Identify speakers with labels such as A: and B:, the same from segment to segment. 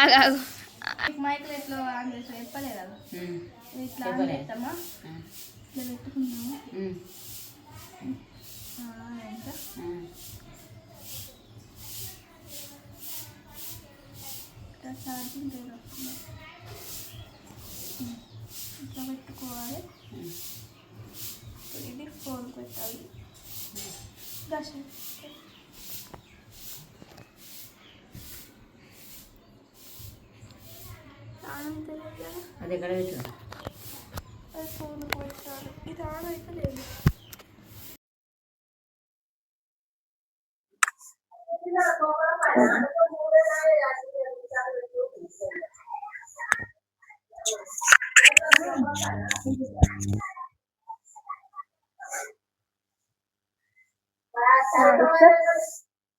A: ఆగాగు
B: మైక్లో ఎట్లా ఆన్ చేసి చెప్పలే కదా ఇట్లా ఆన్ చేస్తామా ఇట్లా పెట్టుకున్నాము ఎంత ఛార్జింగ్ ఇట్లా పెట్టుకోవాలి ఇది ఫోన్ పెట్టాలి దశ
A: అది ఎక్కడ పెట్టు
B: అది ఫోన్ పెట్టాలి ఇది ఆన్ అయితే లేదు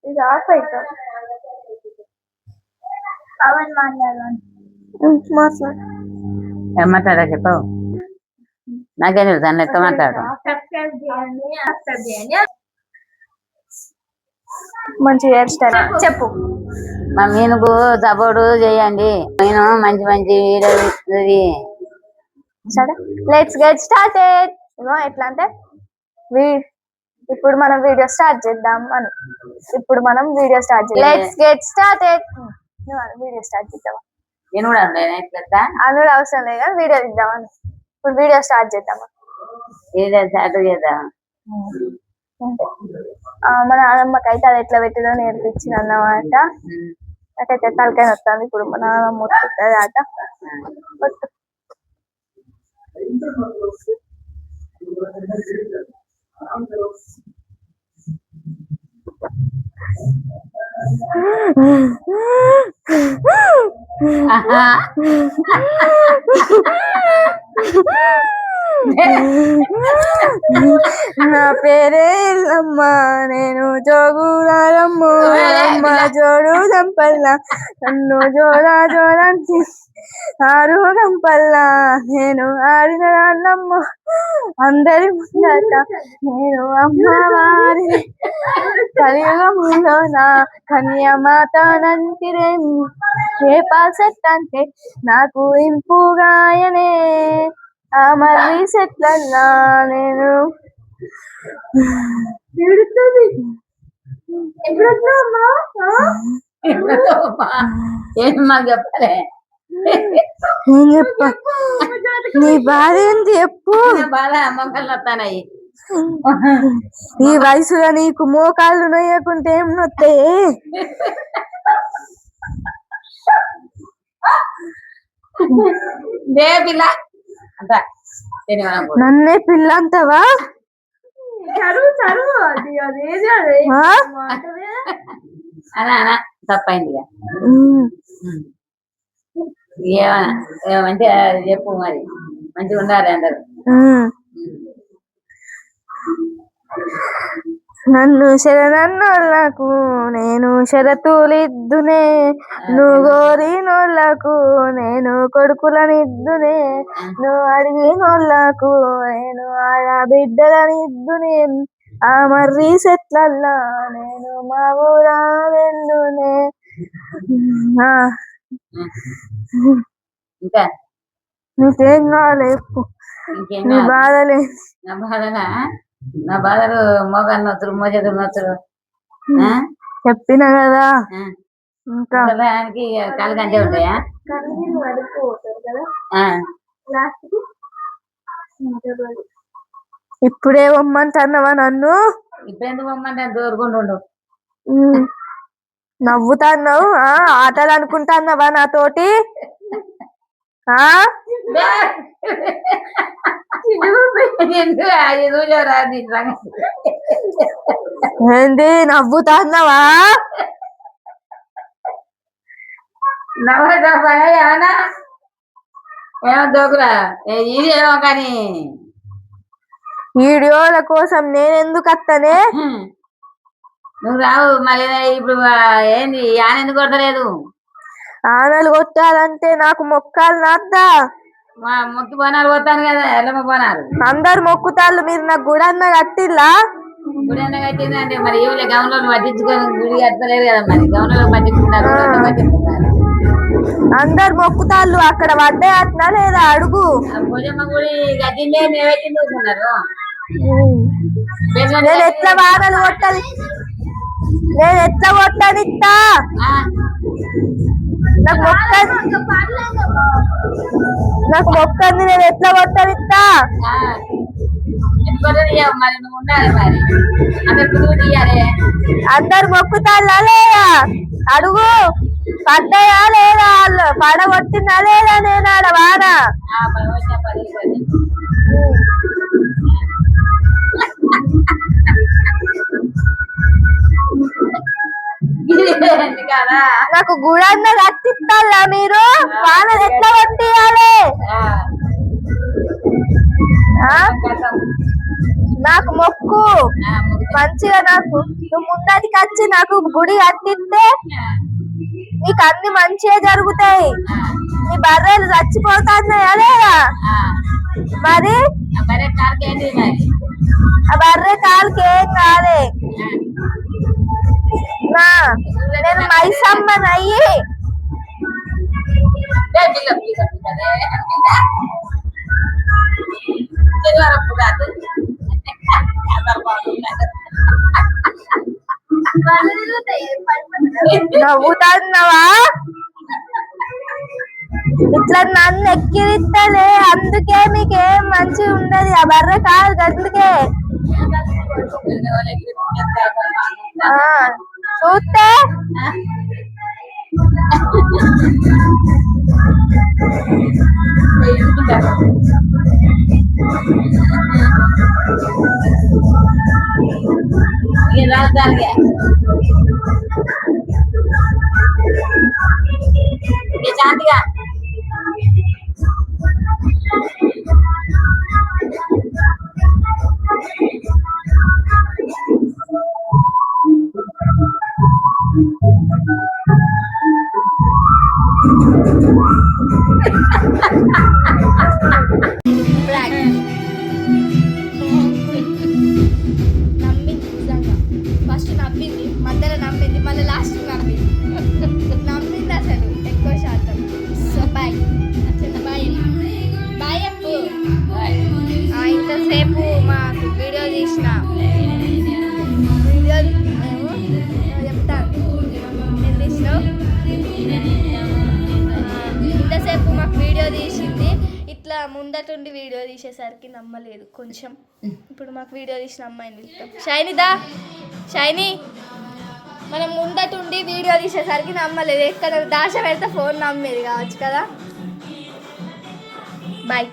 B: ఇది ఆఫ్ అవుతాం అవన్నీ మాట్లాడాలి మాట్లాడు
A: ఏం మాట్లాడా చెప్పవు నాకేం తెలుసు దాన్ని ఎట్లా మాట్లాడు
B: మంచి హెయిర్ స్టైల్ చెప్పు
A: మా మీనుకు సపోర్ట్ చేయండి నేను మంచి మంచి వీడియో
B: సరే లెట్స్ గెట్ స్టార్టెడ్ ఎట్లా అంటే ఇప్పుడు మనం వీడియో స్టార్ట్ చేద్దాం అని let's get started video start చేద్దాం
A: నేను కూడా
B: అనుడు అవసరం లేదు కానీ వీడియో ఇద్దామని ఇప్పుడు వీడియో స్టార్ట్ చేద్దామా
A: స్టార్ట్ చేద్దాం
B: మా నాన్నమ్మకైతే అది ఎట్లా పెట్టిదో నేర్పించింది అన్నమాట నాకైతే తలకాయ వస్తుంది ఇప్పుడు మా నాన్నమ్మ వస్తుంది ఆట నా పేరే ఎల్లమ్మ నేను జోగులారమ్మ జోడు గంపల్లా నన్ను జోడా జోడంతి ఆరు గంపల్లా నేను ఆడిన అన్నమ్మ అందరి ముందట నేను అమ్మవారి కలియుగములో నా కన్యమాత నంతిరేమి ఏ పాసెట్ అంటే నాకు ఇంపుగాయనే ఆ మర్రి సెట్లన్నా నేను
A: ఏం మాకు చెప్పలే
B: నేను చెప్ప నీ బాధ ఏంటి చెప్పు
A: బాధ మొక్కలు వస్తానాయి
B: ఈ వయసులో నీకు మోకాళ్ళు నొయ్యకుంటే ఏం నొత్తాయి
A: పిల్ల అంత
B: నన్నే పిల్ల అంటావా
A: అలా తప్పైంది మంచిగా చెప్పు మరి మంచిగా ఉండాలి అందరు
B: నన్ను శరణన్నోళ్ళకు నేను షరతులిద్దునే నువ్వు గోరినోళ్ళకు నేను కొడుకులనిద్దునే నువ్వు అడిగినోళ్ళకు నేను ఆయా బిడ్డలనిద్దునే ఆ మర్రి సెట్లల్లా నేను మా ఊరా వెళ్ళునే
A: ఇంకా
B: నీకేం కావాలి నీ బాధలే
A: నా బాధలు మోగాలు నొత్తురు మోజతులు నొత్తురు
B: చెప్పినా కదా
A: ఇంకా కాలు కంటే ఉంటాయా
B: ఇప్పుడే పొమ్మంటున్నావా నన్ను
A: ఇప్పుడెందుకు పొమ్మంటే దూరుకుంటుండు
B: నవ్వుతాన్నావు ఆటలు అనుకుంటున్నావా నాతోటి ఏంది నవ్వుతాన్నావా
A: ఏమన్నా ఏమో దోకురా ఇదేమో కానీ
B: వీడియోల కోసం నేనెందుకు వస్తానే
A: నువ్వు రావు మళ్ళీ ఇప్పుడు ఏంది ఆన ఎందుకు కొట్టలేదు
B: ఆనలు కొట్టాలంటే నాకు మొక్కాలు నాద్దా
A: మొక్కి బోనాలు పోతాను కదా ఎల్లమ్మ బోనాలు
B: అందరు మొక్కుతాళ్ళు మీరు నాకు గుడి అన్న కట్టిల్లా
A: గుడి అన్న కట్టిందంటే మరి ఏమి గమనంలో పట్టించుకొని గుడి కట్టలేరు కదా మరి గమనంలో పట్టించుకుంటారు
B: అందరు మొక్కుతాళ్ళు అక్కడ పడ్డే అట్నా లేదా అడుగు.
A: పోజమ్మ గుడి గడ్డిలే మేవెట్టి చూస్తున్నారు.
B: నేను ఎట్లా వానలు కొట్టది, నేను ఎట్లా కొట్టనిస్తా, నాకు మొక్కంది, నేను ఎట్లా కొట్టనిస్తా.
A: మరి నువ్వు ఉండాలి, మరి
B: అందరు మొక్కుతాళ్ళా లేదా అడుగు. పడ్డాయా లేదా, వాళ్ళు పడగొట్టిందా లేదా నేను ఆడ వాన. నాకు గుడన్న కట్టిస్తారా మీరు, వానలు ఎట్లా కొట్టియాలి. నాకు మొక్కు మంచిగా, నాకు నువ్వు ముందటికి వచ్చి నాకు గుడి కట్టిస్తే నీకు అన్ని మంచిగా జరుగుతాయి. నీ బర్రెలు చచ్చిపోతున్నాయా లేదా, మరి ఆ బర్రె కాలుకి ఏం కాలే. నేను మైసమ్మనయ్యి నవ్వుతున్నావా, ఇట్లా నన్ను ఎక్కిరిస్తలే, అందుకే మీకేం మంచిగా ఉండదు. ఆ బర్రె కాదు, అందుకే చూస్తే
A: శాంతిగా
B: నమ్మింది నిజంగా. ఫస్ట్ నమ్మింది, మధ్యలో నమ్మింది, మళ్ళీ లాస్ట్ నమ్మింది. నమ్మింది అసలు ఎక్కువ శాతం. సో బాయ్, బాయ్ బాయ్ అప్పు. ఇంతసేపు మాకు వీడియో తీసిన, వీడియో చెప్తాను ఏం తీసినావు. ఇంతసేపు మాకు వీడియో తీసింది, ఇట్లా ముందటుండి వీడియో తీసేసరికి నమ్మలేదు కొంచెం. ఇప్పుడు మాకు వీడియో తీసిన అమ్మాయిని పిలుస్తాం. షైనిదా, షైని, మనం ముందటుండి వీడియో తీసేసరికి నమ్మలేదు. ఎక్కడ దాశ పెడితే ఫోన్ నమ్మేది కావచ్చు కదా. బాయ్.